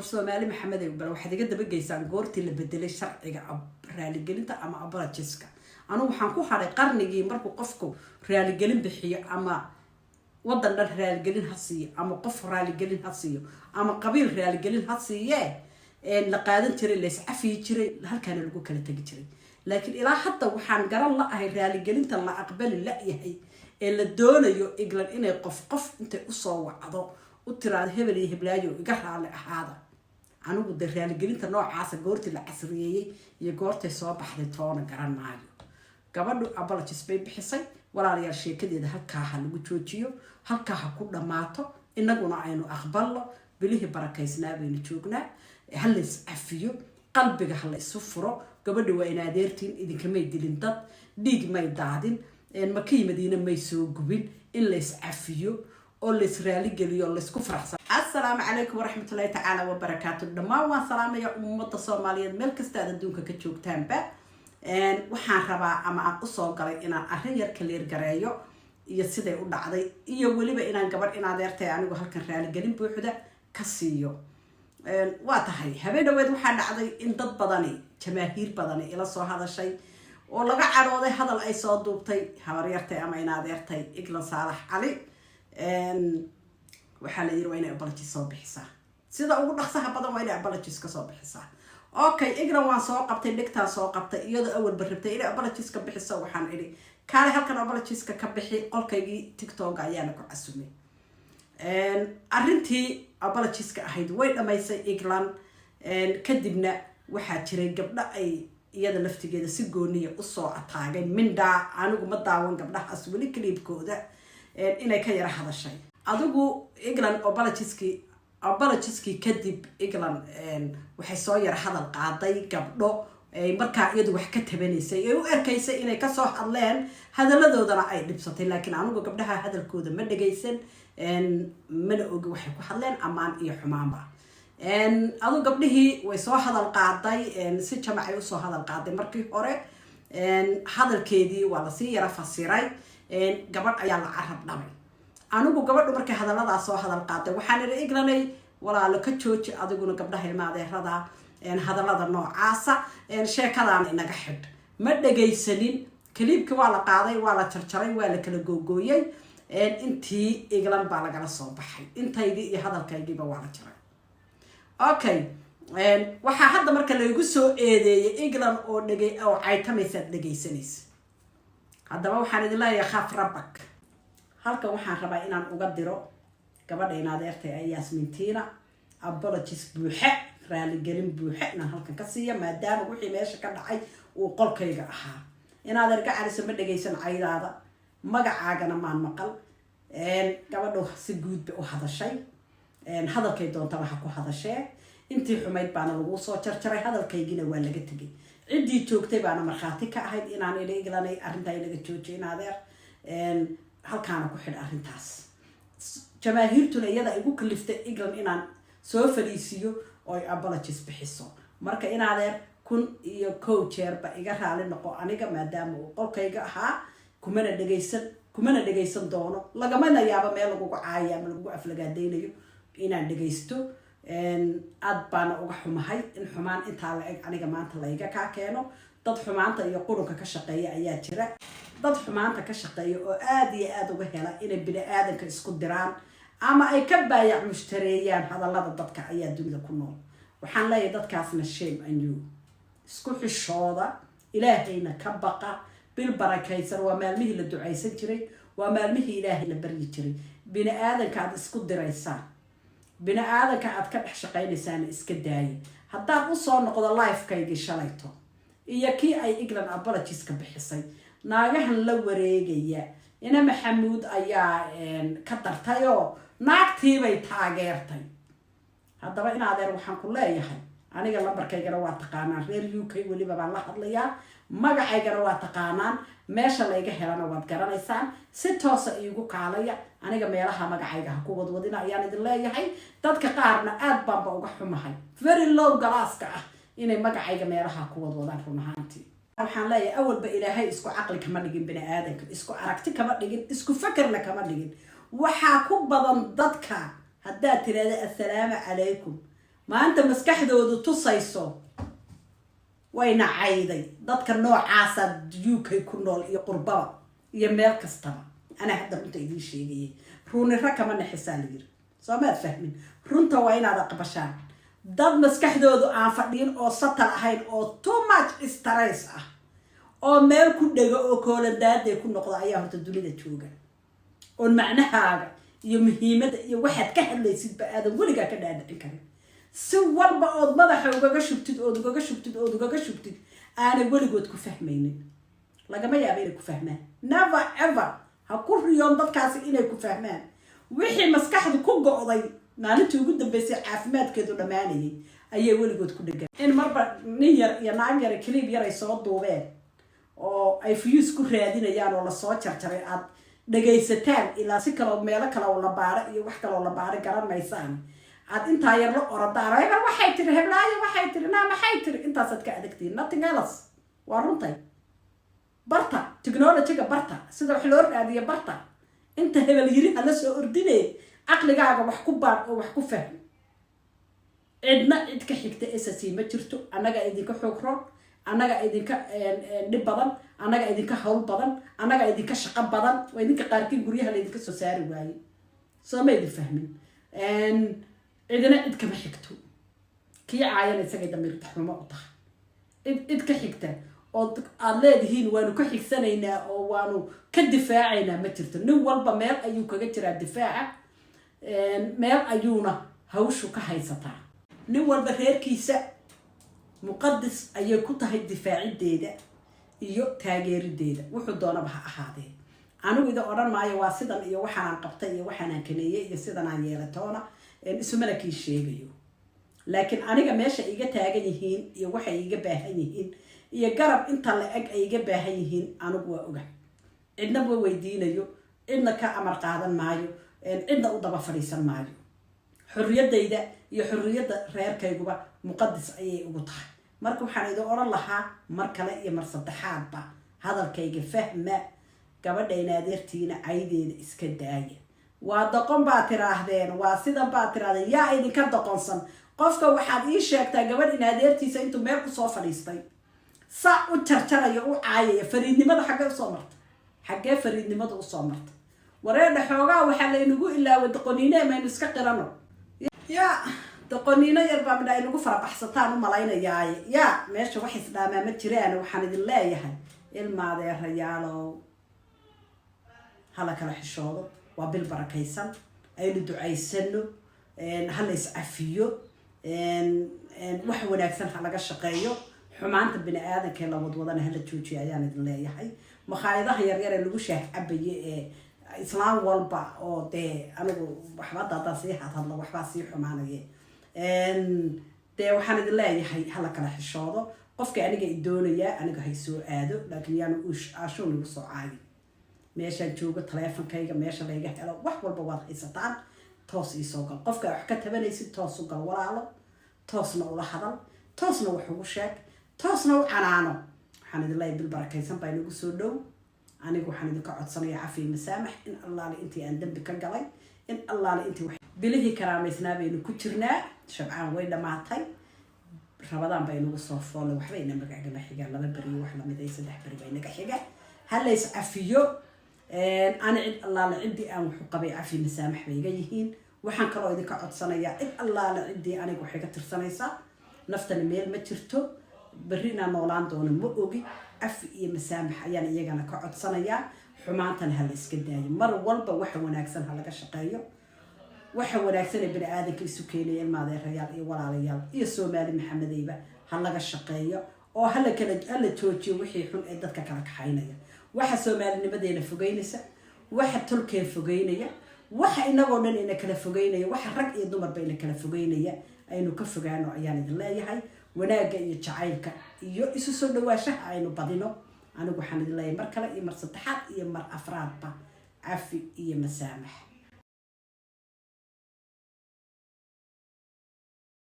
Soomaali Maxamed ay bal waxaad iga daba geysaan goortii la bedelay sharciga raaligelinta ama apologies-ka anu waxaan ku haray qarnigii markuu qofku raaligelin bixiyo ama wadan dhan raaligelin ha siiyo ama qof raaligelin ha siiyo ama qabiil raaligelin ha siiye la qaadan jiray la iscafi jiray halkaan lagu kala tagi jiray laakiin ilaa hadda waxaan garan la ahay raaligelinta la aqbali la yahay ee la doonayo England inay qof intay u soo wacdo u tiraad hebel iyo heblaayo iga raali ahaada anigu de raaligelinta noocaas goortii la casriyeeyay iyo goortay soo baxday toona garan maayo gabadhu apologies bay bixisay walaalayaal sheekadeeda halkaa ha lagu joojiyo halkaa ha ku dhamaato inaguna aynu aqbalno bilihii barakaysnaa baynu joognaa hal is afiyo qalbiga hal isu furo gabadhu waa in adeertiin idinkamay dilin dad dhiig may daadin makii madiina may soo gubin in la is afiyo oo la is raali geliyo la isku faraxsan assalaamu calaykum waraxmatullaahi tacaala wabarakaatu dhammaan waan salaamaya ummadda Soomaaliyeed meel kasta aad adduunka ka joogtaanba waxaan rabaa ama aan u soo galay inaan arrin yar ka leer gareeyo iyo siday u dhacday iyo waliba inaan gabadh in adeertay anigu halkan raali gelin buuxda ka siiyo waa tahay habeen dhaweed waxaa dhacday in dad badani jamaahiir badani ila soo hadashay oo laga cadhooday hadal ay soo duubtay habaryartay ama in adeertay England Saalax Cali waxaa la yiri waa inay apologies soo bixisaa sida ugu dhaqsaha badan waa inay apologies ka soo bixisaa okay England waan soo qabtay dhigtaan soo qabtay iyadoo awal barabtay inay apologies ka bixiso waxaan iri kaale halkan apologies ka bixi qolkaygii TikTok ayaana ku casumay arrintii apologies ka ahayd way dhamaysay England kadibna waxaa jiray gabdho ay iyada laftigeeda si gooniya u soo ataagay minda anigu ma daawan gabdhahaas wali clipkooda inay ka yara hadashay adigu England apologieski kadib England waxay soo yara hadal qaaday gabdho markaa iyadu wax ka tabanaysay ee u erkaysay inay ka soo hadleen hadaladoodana ay dhibsatay laakiin anigu gabdhaha hadalkooda ma dhageysan mana ogi waxay ku hadleen amaan iyo xumaanba adigu gabdhihii way soo hadal qaaday si jamacay u soo hadal qaaday markii hore hadalkeedii waa la sii yara fasiray gabadh ayaa la carab dhamay anigu gabadhu markay hadalada soo hadal qaaday waxaan iri England walaalo ka jooji adiguna gabdhaha ilmaadeerada hadalada noocaasa sheekadaan inaga xid ma dhageysanin clipki waa la qaaday waa la jarjaray waa la kala googooyay intii England baa laga soo baxay intaydii iyo hadalkaygiiba waa la jaray okay waxa hadda marka la igu soo eedeeyay England oo dhagay oo caytamaysa dhageysanaysa haddaba waxaan idin leeyahay khaf rabbak halkan waxaan rabaa inaan uga diro gabadha in adeertay ay Yasmintina apologies buuxa raaligelin buuxa inaan halkan ka siiyo maadaama wixii meesha ka dhacay uu qolkayga ahaa in adeer gacaliso ma dhageysan caydaada magacaagana maan maqal gabadhu si guud bay u hadashay hadalkay doontaba ha ku hadashee intii xumayd baana lagu soo jarjaray hadalkaygina waa laga tagay cidii joogtay baana marxaati ka ahayd inaan England arrinta ay laga joojiyay in adeer halkaana ku xidh arrintaas jamaahiirtuna iyada igu kaliftay England inaan soo fariisiyo oo apologies bixiso marka in adeer kun iyo kow jeerba iga raali noqo aniga maadaama uu qolkayga ahaa kumana dhageysan doono lagamana yaabo meel lagu caaya ama lagu aflagaadeynayo inaan dhageysto aad baana uga xumahay in xumaan intaa la eg aniga maanta la iga ka keeno dad xumaanta iyo qurunka ka shaqeeya ayaa jira dad xumaanta ka shaqeeya oo aad iyo aad uga hela inay bini aadanka isku diraan ama ay ka baayac mushtareeyaan hadallada dadka ayaa dunida ku nool waxaan leeyahay dadkaasna shame on you isku xishooda ilaahayna ka baqa bil barakaysan waa maalmihii la ducaysan jiray waa maalmihii ilaahay la baryi jiray bini aadanka aad isku diraysaan bini aadanka aad ka dhex shaqaynaysaan iska daayay haddaan u soo noqdo life-kaygii shalayto iyo kii ay England apologies ka bixisay naagahan la wareegaya ina Maxamuud ayaa ka dartayoo naagtiibay taageertay haddaba in adeer waxaan ku leeyahay aniga lambarkaygana waa taqaanaan reer UK waliba baan la hadlayaa magacaygana waa taqaanaan meesha layga helana waad garanaysaan si toosa iigu kaalaya aniga meelaha magacayga ha ku wadwadina ayaan idin leeyahay dadka qaarna aad baanba uga xumahay very low galaaska ah inay magacayga meelaha ku wadwadaan run ahaantii waxaan leeyahay awalba ilaahay isku caqli kama dhigin bini aadanka isku aragti kama dhigin isku fakarna kama dhigin waxaa ku badan dadka haddaad tiraahdo assalaamu calaykum ما أنت مسكحدود تصيصو وين عايدي ضدك النوع عاسد يوك يكون يقربا يميل كستما أنا هذا أنت يدي شيء روني ركمان حسالير سما تفهمين رونتا وين هذا قبشان ضد مسكحدود عافدين أو سطر هاي أو too much stress أو ميل كده أو كل داد يكون نقطة أيام تدولي تشوجا والمعنى يمهمة واحد كهل يصير بآدم ولا جا كده أنا كمان سوال بعض ما ذا حوجا شبتد أو دجاج شبتد أو دجاج شبتد أنا ولا جود كفهميني لا جماعة يعمل كفهمان never ever هكون يوم ضد كاسي إنه كفهمان وحي مسكح دكوج قضي نالتي وجود بس عفمات كده ولا ماني أيه ولا جود كده جا إن مرة نير يا نعم يا كليب يا رئيسات دوبان أو أي فيوس كهرادين يعني ولا صوت شرطريات dhagaysataan ilaa si kala meelo kala wala baara iyo wax kala wala baara garan maysaan aad inta yar la orodaan waxay tiri heblaayo waxay tiri na maxay tiri intaas ka adagtiin nothing else waa runtay barta technology-ga barta sida wax loo raadiyo barta inta hebel yiri hala soo ordinay aqligaaga wax ku baar oo wax ku faham cidna cid ka xigta SSC ma jirto anaga idinka xoog roon anaga idinka dhib badan anaga idinka hawl badan anaga idinka shaqo badan way idinka qaarkiin guryaha la idinka soo saari waayay soo ma idin fahmin cidina cid kama xigto kii caayana isaga damir taxrumo u tahay cid ka xigta oo aad leedihiin waanu ka xigsanaynaa oo waanu ka difaacaynaa ma jirto nin walba meel ayuu kaga jiraa difaaca meel ayuuna hawshu ka haysataa nin walba reerkiisa muqaddas ayay ku tahay difaacideeda iyo taageerideeda wuxuu doonaba ha ahaadee anigu ida oran maayo waa sidan iyo waxaan qabtay iyo waxaan kaneeyay iyo sidan aan yeelatoona isu malakii sheegayo laakiin aniga meesha iga taagan yihiin iyo waxa iga baahan yihiin iyo garab inta la eg ay iga baahan yihiin anigu waa ogahay cidna waa weydiinayo cidna ka amar qaadan maayo cidna u daba fadhiisan maayo xurriyadayda iyo xurriyadda reerkayguba muqaddas ayay ugu tahay marka waxaan idin oran lahaa mar kale iyo mar saddexaadba hadalkayga fahma gabadhayna adeertiina caydeeda iska daaya waa doqon baa tiraahdeen waa sidan baa tirahdeen yaa idinka doqonsan qofka waxaad ii sheegtaa gabadh in adeertiisa intuu meel ku soo fadhiistay saa u jarjarayo u caayaya fariidnimada xaggee usoo marta xaggee fariidnimada usoo marta wareedha xoogaa waxaa laynagu ilaaway doqoniine maynu iska qirano يا تقنينا يربع من أي نقول فرق حصتان وملاينا يا ماشي واحد دام ما تجرين وحند الله يهن الماضي الرجال هلا كلا حشود وبالبركة يسن أي الدعاء يسنو هلا يسعفيو وحول أكثر هلا كشقيو حمانت بني آدم كلا وضوضنا هلا تشوفي أيام الله يحي مخايضة هي اللي وشه أبي إسلام والبا أو ده أنا وحبات تصيح هذا وحبات صيح معنا ده وحنا الله يحي هلا كله الشاطئ قف أنا جاي الدنيا أنا جاي سوء هذا لكن يعني وش عشان يوصل عادي ماشي نشوف التلفون كيجا ماشي اللي جه على وحول بوضع إستان توص يسوق قف حكت بني ست توص وقال ولا على توصنا ولا حضر توصنا وحوشك توصنا وعنانو حنا الله بالبركة يسمى بينو سودو أنا وحنا ذكر عطسني عفي مسامح إن الله لي أنتي أندم بكجلي إن الله لي أنتي وحي بله كرامتنا بينو كترنا شبعان وين ما عطي رمضان بينو الصف ولا وحبينا مرجع جمع حاجة لا بري وحنا مدري سدح بري بينك حاجة هلا يسعفيو أنا عند الله لعندي أم حقبي عفي مسامح بيجيهين وحن كرا ذكر عطسني إن الله لعندي أنا وحاجة ترسني صح نفط الميل ما ترتو برينا نولان دون مؤجي عفي مسامح يعني يجانا كعد صنايع حمانتنا هالإسكنداية مرة والبا وحنا وناكسن هلا كشقايو وحنا وناكسن بني آدم كيسوكيلي الماضي ريال ولا ريال يسوع مالي محمد إيبا هلا كشقايو أو هلا كلا هلا توجي وحي حن عدة كلك حينيا واحد سوى مالي نبدينا فوقينسا واحد تركي فوقينيا واحد إنه إن كلا فوقينيا واحد رق يدمر بين كلا فوقينيا أينو كفوقانو عيان الله يحي وناجا يتعايلك يسوع سود واشة عينو بدينو أنا وحنا الله مر كلا يمر ستحات يمر أفراد با عفي يمسامح